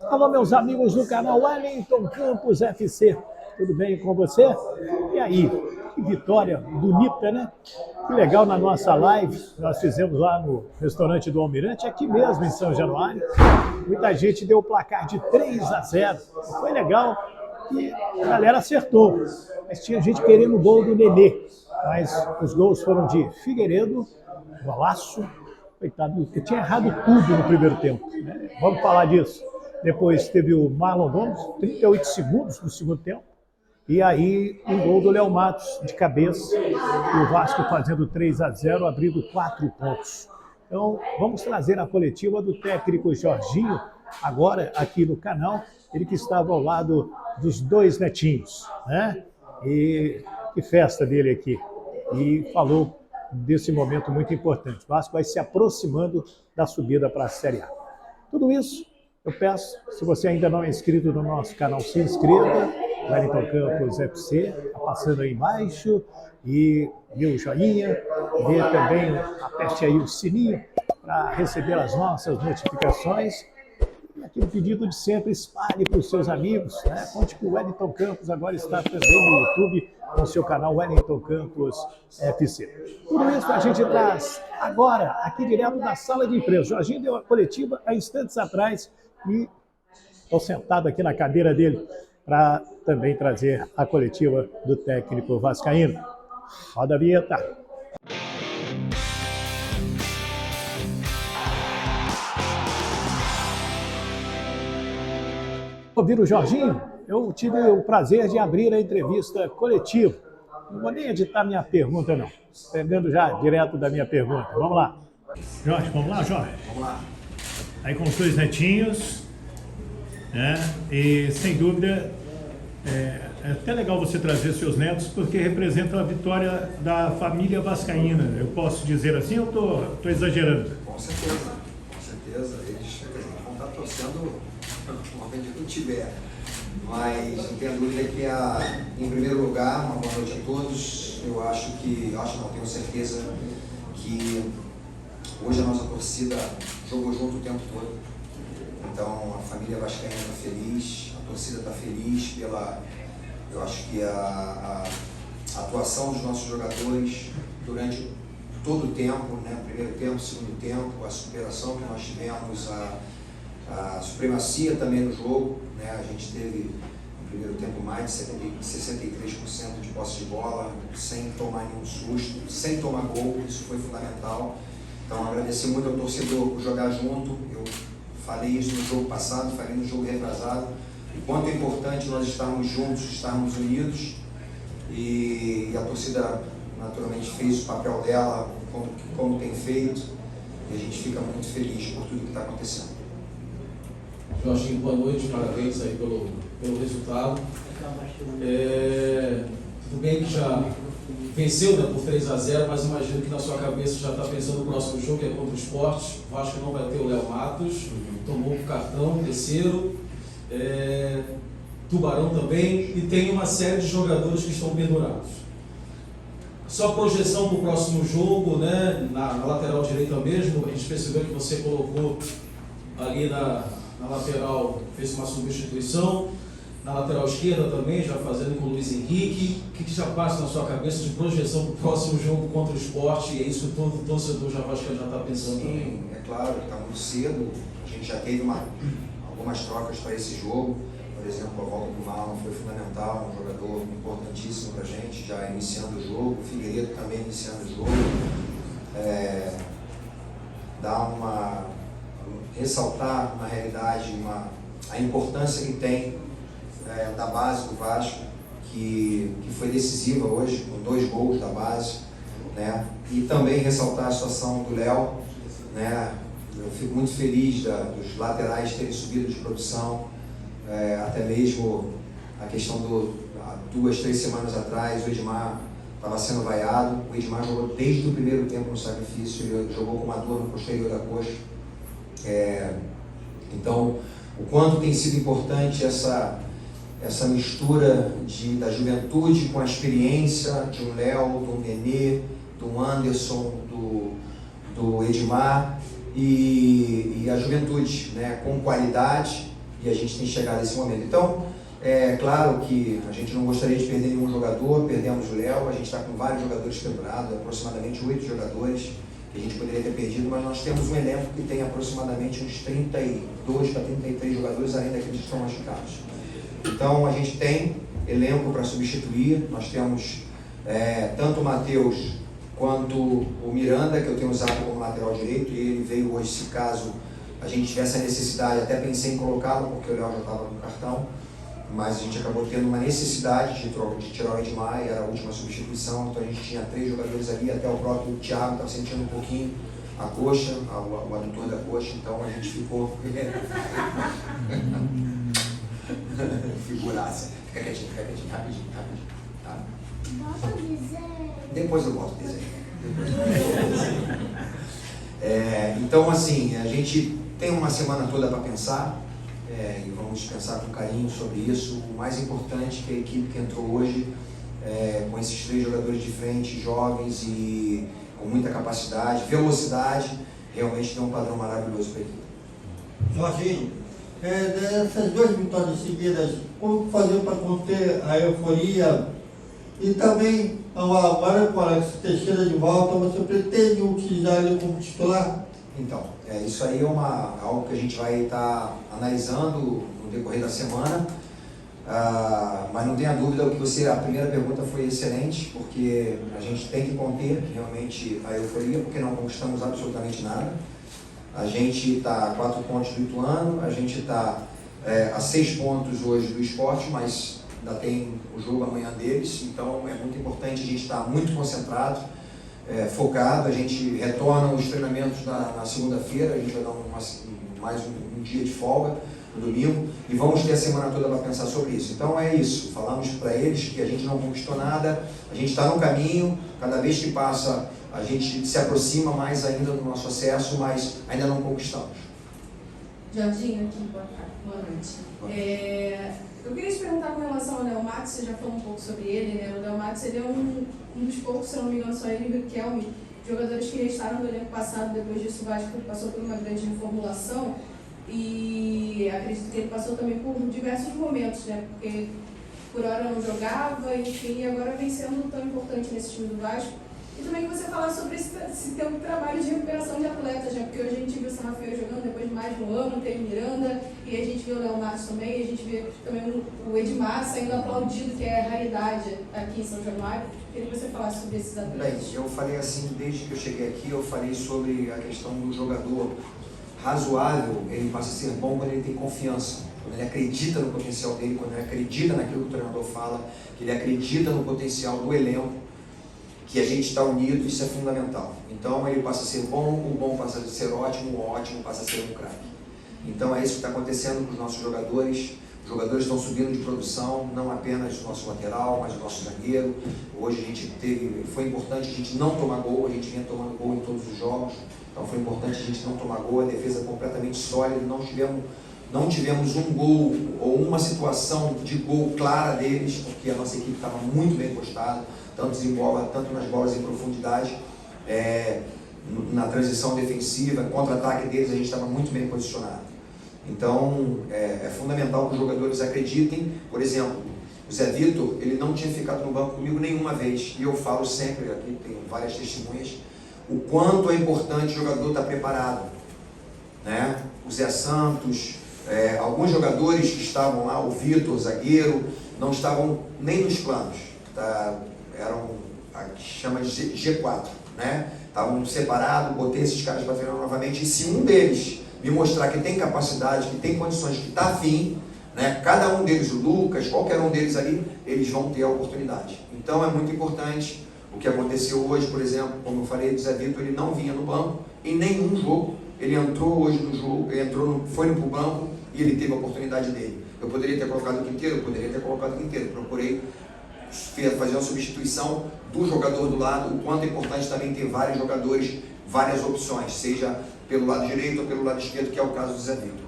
Alô, meus amigos do canal Wellington Campos FC, tudo bem com você? E aí, que vitória bonita, né? Que legal na nossa live, nós fizemos lá no restaurante do Almirante, aqui mesmo em São Januário. Muita gente deu o placar de 3-0, foi legal e a galera acertou. Mas tinha gente querendo o gol do Nenê, mas os gols foram de Figueiredo, golaço, coitado, eu tinha errado tudo no primeiro tempo, né? Vamos falar disso. Depois teve o Marlon Gomes, 38 segundos no segundo tempo. E aí, um gol do Léo Matos de cabeça. E o Vasco fazendo 3-0, abrindo 4 pontos. Então, vamos trazer a coletiva do técnico Jorginho, agora aqui no canal. Ele que estava ao lado dos dois netinhos, né? E que festa dele aqui. E falou desse momento muito importante. O Vasco vai se aproximando da subida para a Série A. Tudo isso eu peço, se você ainda não é inscrito no nosso canal, se inscreva, Wellington Campos FC, está passando aí embaixo, e dê o joinha, dê também, aperte aí o sininho para receber as nossas notificações. E aquele pedido de sempre, espalhe para os seus amigos, né? Conte que o Wellington Campos agora está também no YouTube, com o seu canal Wellington Campos FC. Tudo isso a gente traz agora, aqui direto da sala de imprensa. O Jorginho deu a coletiva há instantes atrás, e estou sentado aqui na cadeira dele para também trazer a coletiva do técnico vascaíno. Roda a vinheta. Ouvir o Jorginho, eu tive o prazer de abrir a entrevista coletiva. Não vou nem editar minha pergunta, não. Pegando já direto da minha pergunta. Vamos lá. Jorge, vamos lá, Jorge? Vamos lá. Aí com os dois netinhos, né? E sem dúvida é até legal você trazer seus netos, porque representam a vitória da família vascaína. Eu posso dizer assim ou estou exagerando? Com certeza, com certeza. Eles vão estar torcendo onde não tiver. Mas não tenho dúvida que, em primeiro lugar, uma boa noite a todos. Tenho certeza que hoje a nossa torcida jogou junto o tempo todo. Então a família vascaína está feliz, a torcida está feliz eu acho que a atuação dos nossos jogadores durante todo o tempo, né? Primeiro tempo, segundo tempo, a superação que nós tivemos, a supremacia também no jogo, né? A gente teve no primeiro tempo mais de 63% de posse de bola, sem tomar nenhum susto, sem tomar gol, isso foi fundamental. Então agradecer muito ao torcedor por jogar junto. Eu falei isso no jogo passado, falei no jogo retrasado, o quanto é importante nós estarmos juntos, estarmos unidos, e a torcida naturalmente fez o papel dela, como tem feito, e a gente fica muito feliz por tudo que está acontecendo. Jorginho, boa noite, parabéns aí pelo resultado. Tudo bem que já venceu, né, por 3-0, mas imagino que na sua cabeça já está pensando no próximo jogo, que é contra o Sport. O Vasco não vai ter o Léo Matos, tomou o cartão, terceiro. Tubarão também, e tem uma série de jogadores que estão pendurados. Só projeção para o próximo jogo, né, na lateral direita mesmo, a gente percebeu que você colocou ali na lateral, fez uma substituição, na lateral esquerda também, já fazendo com o Luiz Henrique. O que já passa na sua cabeça de projeção para o próximo jogo contra o Sport? E é isso que todo torcedor já está pensando. Sim, também. É claro, está muito cedo, a gente já teve algumas trocas para esse jogo. Por exemplo, a volta do Marlon foi fundamental, um jogador importantíssimo para a gente, já iniciando o jogo. O Figueiredo também iniciando o jogo. Ressaltar, na realidade, a importância que tem da base do Vasco, que foi decisiva hoje, com 2 gols da base, né? E também ressaltar a situação do Léo, né? Eu fico muito feliz dos laterais terem subido de produção, até mesmo a questão há 2, 3 semanas atrás, o Edmar estava sendo vaiado. O Edmar jogou desde o primeiro tempo no sacrifício, ele jogou com uma dor no posterior da coxa. Então, o quanto tem sido importante essa mistura da juventude com a experiência de um Léo, do Nenê, do Anderson, do Edmar, e a juventude, né, com qualidade e a gente tem chegado a esse momento. Então, é claro que a gente não gostaria de perder nenhum jogador, perdemos o Léo, a gente está com vários jogadores pendurados, aproximadamente 8 jogadores que a gente poderia ter perdido, mas nós temos um elenco que tem aproximadamente uns 32 para 33 jogadores, além daqueles que estão machucados. Então, a gente tem elenco para substituir, nós temos tanto o Matheus quanto o Miranda, que eu tenho usado como lateral direito, e ele veio hoje, se caso a gente tivesse a necessidade, até pensei em colocá-lo, porque o Léo já estava com cartão, mas a gente acabou tendo uma necessidade de tirar o Edmar, era a última substituição, então a gente tinha 3 jogadores ali, até o próprio Thiago estava sentindo um pouquinho a coxa, o adutor da coxa, então a gente ficou... Figuraça. Fica quietinho, rapidinho, tá? Bota o desenho. Depois eu boto o desenho. Então, assim, a gente tem uma semana toda para pensar, e vamos pensar com carinho sobre isso. O mais importante é que a equipe que entrou hoje, com esses 3 jogadores de frente, jovens e com muita capacidade, velocidade, realmente deu um padrão maravilhoso para a equipe. Jorginho, dessas 2 vitórias seguidas, como fazer para conter a euforia? E também, agora com o Alex Teixeira de volta, você pretende utilizar ele como titular? Então, isso aí é algo que a gente vai estar analisando no decorrer da semana, mas não tenha dúvida, a primeira pergunta foi excelente, porque a gente tem que conter realmente a euforia, porque não conquistamos absolutamente nada. A gente está a 4 pontos do Ituano, a gente está a 6 pontos hoje do Sport, mas ainda tem o jogo amanhã deles, então é muito importante a gente estar muito concentrado, focado. A gente retorna os treinamentos na segunda-feira, a gente vai dar mais um dia de folga no domingo, e vamos ter a semana toda para pensar sobre isso. Então é isso, falamos para eles que a gente não conquistou nada, a gente está no caminho, cada vez que passa a gente se aproxima mais ainda do nosso acesso, mas ainda não conquistamos. Jorginho, aqui, boa noite. Eu queria te perguntar com relação ao Léo Matos, você já falou um pouco sobre ele, né? O Léo Matos, ele é um dos poucos, se eu não me engano, só ele e o Riquelme, jogadores que restaram do elenco passado. Depois disso o Vasco passou por uma grande reformulação e acredito que ele passou também por diversos momentos, né? Porque por hora não jogava, enfim, e agora vem sendo tão importante nesse time do Vasco. E também que você falar sobre esse teu trabalho de recuperação de atletas, né? Porque hoje a gente viu o São Rafael jogando depois de mais de um ano, tem o Miranda, e a gente viu o Léo Matos também, e a gente vê também o Edmar saindo aplaudido, que é raridade aqui em São Januário. Queria que você falasse sobre esses atletas. Bem, eu falei assim, desde que eu cheguei aqui, eu falei sobre a questão do jogador razoável, ele passa a ser bom quando ele tem confiança, quando ele acredita no potencial dele, quando ele acredita naquilo que o treinador fala, que ele acredita no potencial do elenco, que a gente está unido, isso é fundamental. Então ele passa a ser bom, o bom passa a ser ótimo, o ótimo passa a ser um craque. Então é isso que está acontecendo com os nossos jogadores. Os jogadores estão subindo de produção, não apenas o nosso lateral, mas o nosso zagueiro. Hoje a gente foi importante a gente não tomar gol, a gente vinha tomando gol em todos os jogos, então foi importante a gente não tomar gol, a defesa completamente sólida, não tivemos um gol ou uma situação de gol clara deles, porque a nossa equipe estava muito bem postada, tanto nas bolas em profundidade, na transição defensiva, contra-ataque deles a gente estava muito bem posicionado. Então é fundamental que os jogadores acreditem. Por exemplo, o Zé Vitor, ele não tinha ficado no banco comigo nenhuma vez, e eu falo sempre, aqui tenho várias testemunhas, o quanto é importante o jogador estar preparado, né? O Zé Santos, alguns jogadores que estavam lá, o Vitor, zagueiro, não estavam nem nos planos, tá? Eram, chama de G4, né? Estavam separados, botei esses caras para treinar novamente, e se um deles me mostrar que tem capacidade, que tem condições, que está afim, né? Cada um deles, o Lucas, qualquer um deles ali, eles vão ter a oportunidade. Então é muito importante o que aconteceu hoje, por exemplo, como eu falei do Zé Vitor, ele não vinha no banco em nenhum jogo, ele entrou hoje no jogo, foi para o banco e ele teve a oportunidade dele. Eu poderia ter colocado o Quinteiro, procurei fazer uma substituição do jogador do lado, o quanto é importante também ter vários jogadores, várias opções, seja pelo lado direito ou pelo lado esquerdo, que é o caso do Zé Vitor.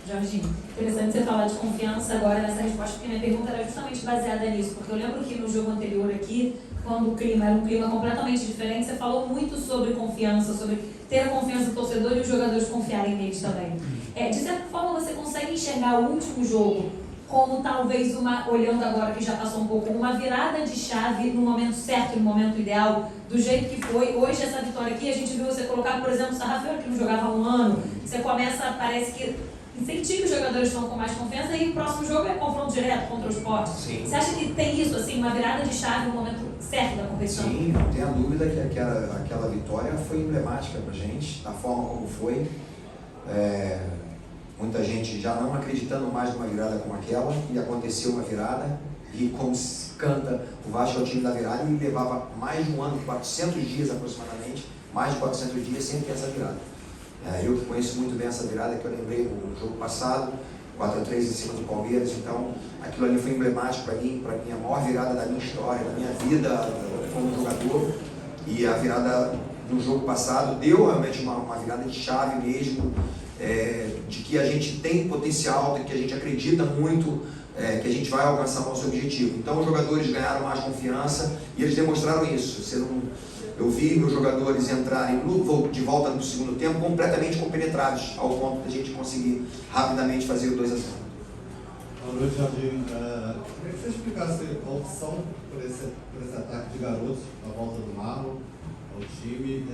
Jorginho, interessante você falar de confiança agora nessa resposta, porque minha pergunta era justamente baseada nisso, porque eu lembro que no jogo anterior aqui, quando o clima era um clima completamente diferente, você falou muito sobre confiança, sobre ter a confiança do torcedor e os jogadores confiarem neles também. De certa forma, você consegue enxergar o último jogo como talvez olhando agora que já passou um pouco, uma virada de chave no momento certo, no momento ideal, do jeito que foi. Hoje, essa vitória aqui, a gente viu você colocar, por exemplo, o Sarrafiori, que não jogava há um ano, você começa, parece que incentiva os jogadores estão com mais confiança e o próximo jogo é confronto direto contra o Sport. Sim. Você acha que tem isso, assim, uma virada de chave no momento certo da competição? Sim, não tenha dúvida que aquela vitória foi emblemática para a gente, da forma como foi. Muita gente já não acreditando mais numa virada como aquela, e aconteceu uma virada, e como se canta, o Vasco é o time da virada, e levava mais de um ano, 400 dias aproximadamente, mais de 400 dias sem ter essa virada. Eu que conheço muito bem essa virada, que eu lembrei no jogo passado, 4-3 em cima do Palmeiras, então aquilo ali foi emblemático para mim, a maior virada da minha história, da minha vida como jogador, e a virada no jogo passado deu realmente uma virada de chave mesmo, de que a gente tem potencial, de que a gente acredita muito, que a gente vai alcançar o nosso objetivo. Então os jogadores ganharam mais confiança e eles demonstraram isso. Eu vi meus jogadores entrarem de volta no segundo tempo completamente compenetrados, ao ponto de a gente conseguir rapidamente fazer o 2-0. Boa noite, Jardim. Queria que você explicasse a opção por esse ataque de garotos, a volta do Marlon ao time,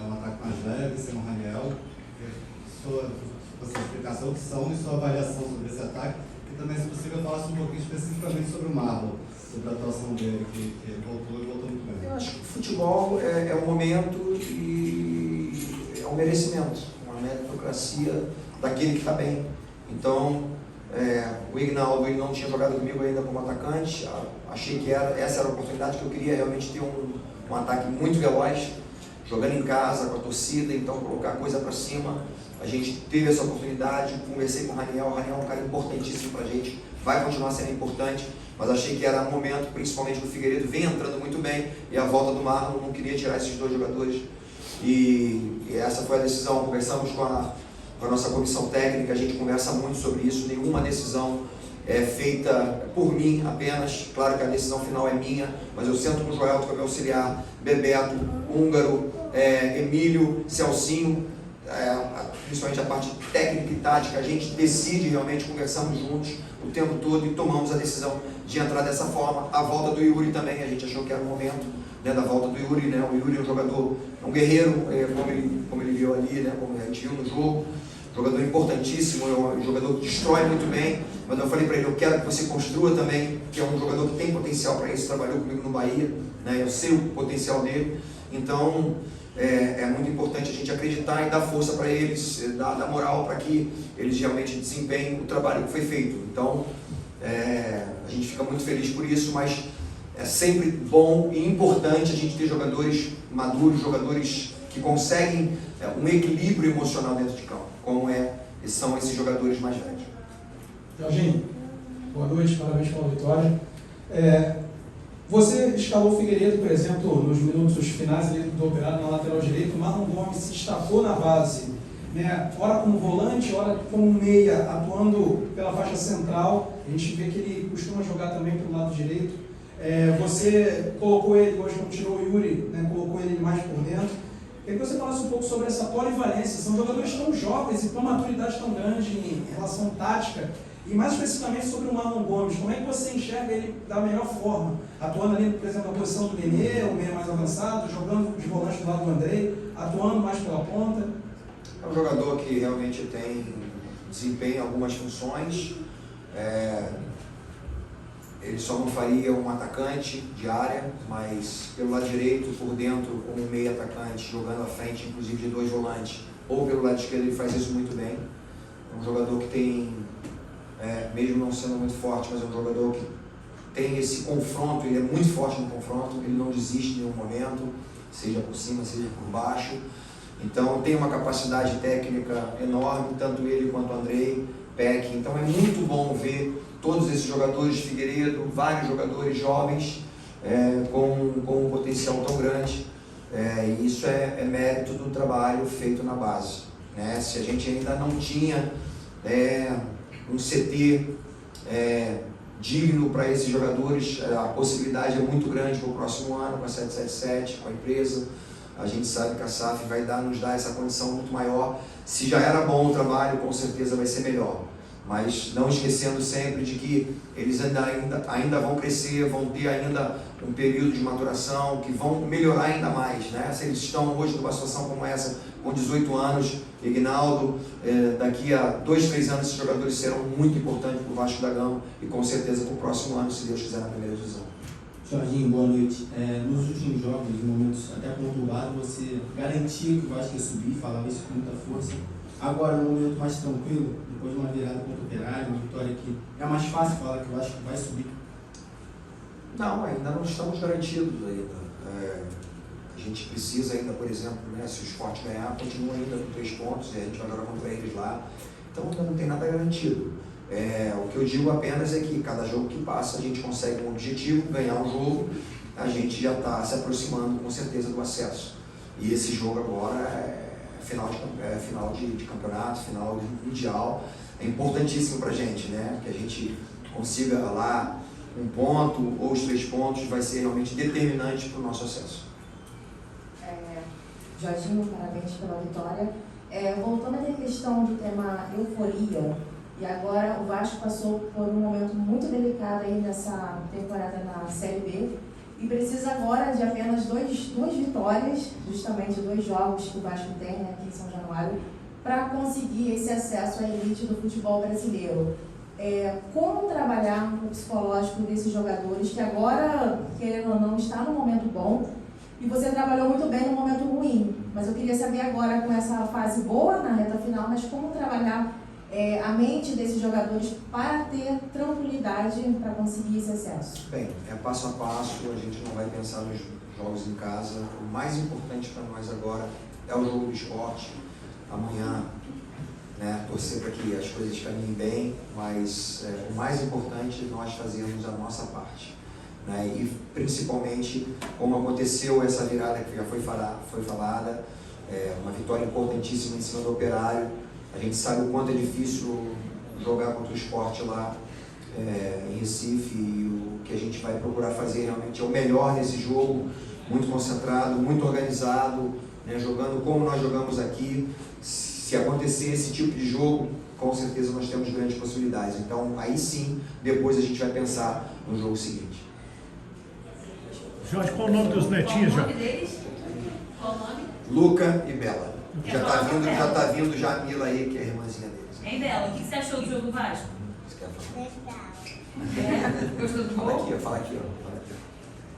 um ataque mais leve, sem o Raniel. Sua explicação, opção e sua avaliação sobre esse ataque, e também, se possível, falasse um pouquinho especificamente sobre o Marlon, sobre a atuação dele, que ele voltou muito bem. Eu acho que o futebol é um momento e é um merecimento, uma meritocracia daquele que está bem. Então, o Ignaldo não tinha jogado comigo ainda como atacante, achei que essa era a oportunidade que eu queria realmente ter um ataque muito veloz, jogando em casa, com a torcida, então colocar a coisa para cima. A gente teve essa oportunidade, conversei com o Raniel é um cara importantíssimo para a gente, vai continuar sendo importante, mas achei que era um momento, principalmente que o Figueiredo vem entrando muito bem, e a volta do Marlon, não queria tirar esses dois jogadores, e essa foi a decisão. Conversamos com a nossa comissão técnica, a gente conversa muito sobre isso, nenhuma decisão é feita por mim apenas, claro que a decisão final é minha, mas eu sento com o Joelto para me auxiliar, Bebeto, Húngaro, Emílio, Celcinho, principalmente a parte técnica e tática, a gente decide realmente, conversamos juntos o tempo todo e tomamos a decisão de entrar dessa forma. A volta do Yuri também, a gente achou que era o momento, né, da volta do Yuri, né? O Yuri é um jogador, um guerreiro, como ele viu ali, né, como a gente viu no jogo, jogador importantíssimo, um jogador que destrói muito bem, mas eu falei para ele, eu quero que você construa também, que é um jogador que tem potencial para isso, trabalhou comigo no Bahia, né, eu sei o potencial dele, então é muito importante a gente acreditar e dar força para eles, dar moral para que eles realmente desempenhem o trabalho que foi feito. Então, a gente fica muito feliz por isso, mas é sempre bom e importante a gente ter jogadores maduros, jogadores que conseguem um equilíbrio emocional dentro de campo, como são esses jogadores mais velhos. Jorginho, boa noite, parabéns pela vitória. Você escalou o Figueiredo, por exemplo, nos minutos finais do Operário na lateral direita. O Marlon Gomes se destacou na base, né? Ora como volante, ora como meia, atuando pela faixa central. A gente vê que ele costuma jogar também pelo lado direito. Você colocou ele, hoje quando tirou o Yuri, né? Colocou ele mais por dentro. Queria que você falasse um pouco sobre essa polivalência. São jogadores tão jovens e com uma maturidade tão grande em relação tática. E mais especificamente sobre o Marlon Gomes, como é que você enxerga ele da melhor forma? Atuando ali, por exemplo, na posição do Nenê, o meio mais avançado, jogando de volante do lado do Andrei, atuando mais pela ponta? É um jogador que realmente desempenha algumas funções. Ele só não faria um atacante de área, mas pelo lado direito, por dentro, como um meio atacante, jogando à frente, inclusive de dois volantes, ou pelo lado esquerdo, ele faz isso muito bem. É um jogador que tem, mesmo não sendo muito forte, mas é um jogador que tem esse confronto, ele é muito forte no confronto, ele não desiste em nenhum momento, seja por cima, seja por baixo. Então tem uma capacidade técnica enorme, tanto ele quanto o Andrei, Peck. Então é muito bom ver todos esses jogadores, Figueiredo, vários jogadores jovens com um potencial tão grande. E isso é mérito do trabalho feito na base, né? Se a gente ainda não tinha um CT digno para esses jogadores, a possibilidade é muito grande para o próximo ano, com a 777, com a empresa. A gente sabe que a SAF vai nos dar essa condição muito maior. Se já era bom o trabalho, com certeza vai ser melhor. Mas não esquecendo sempre de que eles ainda vão crescer, vão ter ainda um período de maturação, que vão melhorar ainda mais, né? Se eles estão hoje numa situação como essa, com 18 anos, Ignaldo, daqui a 2, 3 anos esses jogadores serão muito importantes para o Vasco da Gama e com certeza para o próximo ano, se Deus quiser, na primeira divisão. Jorginho, boa noite. Nos últimos jogos, em momentos até conturbados, você garantia que o Vasco ia subir, falava isso com muita força. Agora, num momento mais tranquilo, depois de uma virada contra o Operário, uma vitória que é mais fácil falar que o Vasco vai subir? Não, ainda não estamos garantidos ainda. A gente precisa ainda, por exemplo, né, se o Sport ganhar, continua ainda com 3 pontos e a gente vai jogar contra eles lá. Então ainda não tem nada garantido. O que eu digo apenas é que cada jogo que passa a gente consegue um objetivo, ganhar um jogo, a gente já está se aproximando com certeza do acesso. E esse jogo agora é final de campeonato, final de mundial, é importantíssimo para a gente, né? Que a gente consiga lá 1 ponto ou os 3 pontos, vai ser realmente determinante para o nosso acesso. Jorginho, parabéns pela vitória. Voltando àquela questão do tema euforia, e agora o Vasco passou por um momento muito delicado aí nessa temporada na Série B e precisa agora de apenas duas vitórias, justamente 2 jogos que o Vasco tem, né, aqui em São Januário, para conseguir esse acesso à elite do futebol brasileiro. Como trabalhar o psicológico desses jogadores que agora, querendo ou não, está num momento bom, e você trabalhou muito bem no momento ruim, mas eu queria saber agora, com essa fase boa na reta final, mas como trabalhar a mente desses jogadores para ter tranquilidade para conseguir esse acesso? Bem, passo a passo, a gente não vai pensar nos jogos em casa. O mais importante para nós agora é o jogo do Sport. Amanhã, né, torcer para que as coisas caminhem bem, mas o mais importante é nós fazermos a nossa parte. Né, e principalmente, como aconteceu essa virada que já foi falada, uma vitória importantíssima em cima do Operário. A gente sabe o quanto é difícil jogar contra o Sport lá em Recife, e o que a gente vai procurar fazer realmente é o melhor nesse jogo, muito concentrado, muito organizado, né, jogando como nós jogamos aqui. Se acontecer esse tipo de jogo, com certeza nós temos grandes possibilidades. Então, aí sim, depois a gente vai pensar no jogo seguinte. Jorge, qual o nome dos netinhos, Jorge? Qual o nome deles? Qual o nome? Luca e Bela. Já tá vindo já a Mila aí, que é a irmãzinha deles. Hein, Bela? O que você achou do jogo do Vasco? Você quer falar? Gostou do Fala gol? aqui, fala aqui.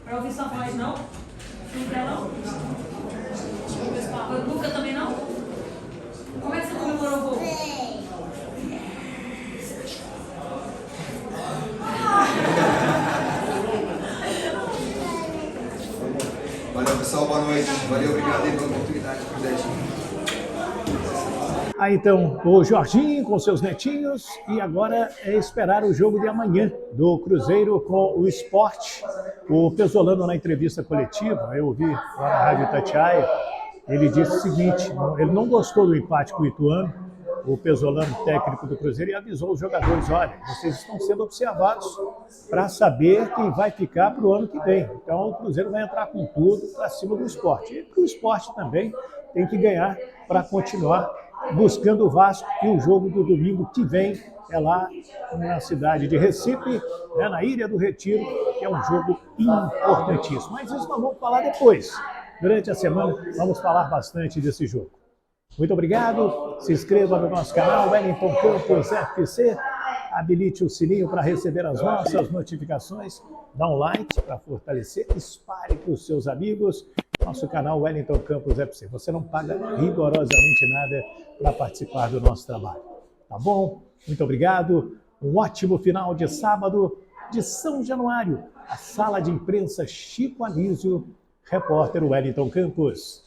Pra ouvir sua voz, não? Não quer, não? O Luca também não? Como é que você comemorou o gol? Valeu, pessoal, boa noite. Valeu, obrigado aí pela oportunidade de Netinho. Aí então, o Jorginho com seus netinhos, e agora é esperar o jogo de amanhã do Cruzeiro com o Sport. O Pesolano, na entrevista coletiva, eu ouvi lá na Rádio Itatiaia, ele disse o seguinte: ele não gostou do empate com o Ituano, o Pesolano, técnico do Cruzeiro, e avisou os jogadores: olha, vocês estão sendo observados para saber quem vai ficar para o ano que vem. Então o Cruzeiro vai entrar com tudo para cima do Sport. E o Sport também tem que ganhar para continuar buscando o Vasco, e o jogo do domingo que vem é lá na cidade de Recife, né, na Ilha do Retiro, que é um jogo importantíssimo. Mas isso nós vamos falar depois. Durante a semana vamos falar bastante desse jogo. Muito obrigado, se inscreva no nosso canal Wellington Campos FC, habilite o sininho para receber as nossas notificações, dá um like para fortalecer, espalhe para os seus amigos. Nosso canal Wellington Campos FC. Você não paga rigorosamente nada para participar do nosso trabalho. Tá bom? Muito obrigado. Um ótimo final de sábado de São Januário. A sala de imprensa Chico Anísio, repórter Wellington Campos.